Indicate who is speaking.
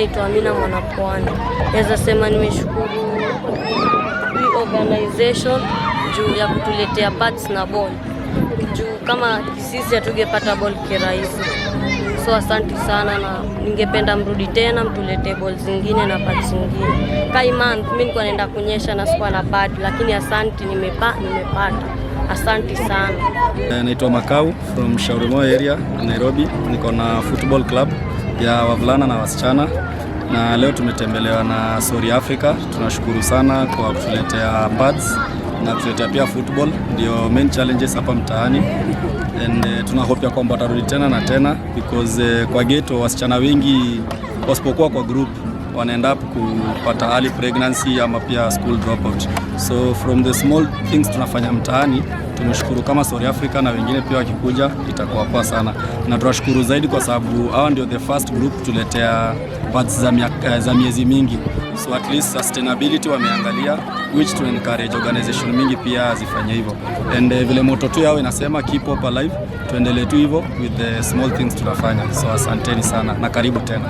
Speaker 1: naitwa Amina Mwanapwani. Naweza sema nimeshukuru hii organization juu ya kutuletea pads na ball. Juu kama sisi hatungepata ball kirahisi. So asante sana, na ningependa mrudi tena mtuletee ball zingine na pads zingine. Kai month mimi nilikuwa naenda kunyesha na sikuwa na pad, lakini asante nimepata. Asante sana.
Speaker 2: Naitwa Makau from Shauri Moyo area Nairobi. Niko na football club ya wavulana na wasichana, na leo tumetembelewa na Sorry Africa. Tunashukuru sana kwa kutuletea pads na kutuletea pia football, ndio main challenges hapa mtaani, and tunahope kwamba watarudi tena na tena, because kwa ghetto wasichana wengi wasipokuwa kwa group wanaenda up kupata early pregnancy ama pia school dropout. So from the small things tunafanya mtaani, tumeshukuru kama Sorry Africa, na wengine pia wakikuja itakuwa poa sana, na tunashukuru zaidi kwa sababu hawa ndio the first group tuletea pads za miezi mingi. So at least sustainability wameangalia, which to encourage organization mingi pia zifanye hivyo, and vile moto tu yao inasema keep hope alive, tuendelee tu hivyo with the small things tunafanya. So asanteni sana na karibu tena.